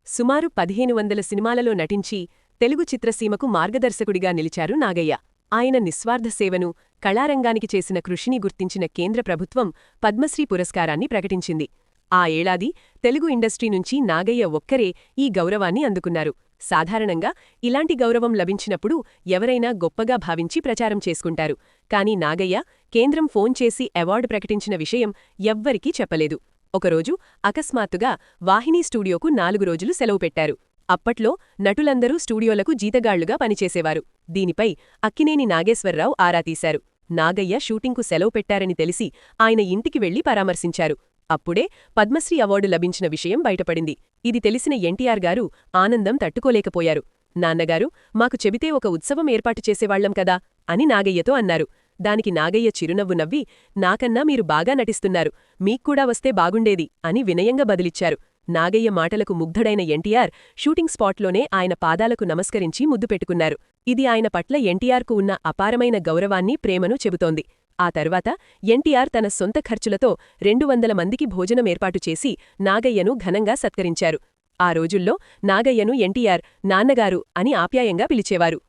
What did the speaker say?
సుమారు 1500 సినిమాలలో నటించి తెలుగు చిత్రసీమకు మార్గదర్శకుడిగా నిలిచారు నాగయ్య. ఆయన నిస్వార్థ సేవను, కళారంగానికి చేసిన కృషిని గుర్తించిన కేంద్ర ప్రభుత్వం పద్మశ్రీ పురస్కారాన్ని ప్రకటించింది. ఆ ఏడాది తెలుగు ఇండస్ట్రీ నుంచి నాగయ్య ఒక్కరే ఈ గౌరవాన్ని అందుకున్నారు. సాధారణంగా ఇలాంటి గౌరవం లభించినప్పుడు ఎవరైనా గొప్పగా భావించి ప్రచారం చేసుకుంటారు. కాని నాగయ్య కేంద్రం ఫోన్ చేసి అవార్డు ప్రకటించిన విషయం ఎవ్వరికీ చెప్పలేదు. ఒకరోజు అకస్మాత్తుగా వాహినీ స్టూడియోకు 4 రోజులు సెలవు పెట్టారు. అప్పట్లో నటులందరూ స్టూడియోలకు జీతగాళ్లుగా పనిచేసేవారు. దీనిపై అక్కినేని నాగేశ్వరరావు ఆరా తీశారు. నాగయ్య షూటింగ్కు సెలవు పెట్టారని తెలిసి ఆయన ఇంటికి వెళ్లి పరామర్శించారు. అప్పుడే పద్మశ్రీ అవార్డు లభించిన విషయం బయటపడింది. ఇది తెలిసిన ఎన్టీఆర్ గారు ఆనందం తట్టుకోలేకపోయారు. నాన్నగారు, మాకు చెబితే ఒక ఉత్సవం ఏర్పాటు చేసేవాళ్లం కదా అని నాగయ్యతో అన్నారు. దానికి నాగయ్య చిరునవ్వు నవ్వి, నాకన్నా మీరు బాగా నటిస్తున్నారు, మీక్కూడా వస్తే బాగుండేది అని వినయంగా బదిలిచ్చారు. నాగయ్య మాటలకు ముగ్ధుడైన ఎన్టీఆర్ షూటింగ్ స్పాట్లోనే ఆయన పాదాలకు నమస్కరించి ముద్దు పెట్టుకున్నారు. ఇది ఆయన పట్ల ఎన్టీఆర్కు ఉన్న అపారమైన గౌరవాన్ని, ప్రేమను చెబుతోంది. ఆ తర్వాత ఎన్టీఆర్ తన సొంత ఖర్చులతో 200 మందికి భోజనం ఏర్పాటు చేసి నాగయ్యను ఘనంగా సత్కరించారు. ఆ రోజుల్లో నాగయ్యను ఎన్టీఆర్ నాన్నగారు అని ఆప్యాయంగా పిలిచేవారు.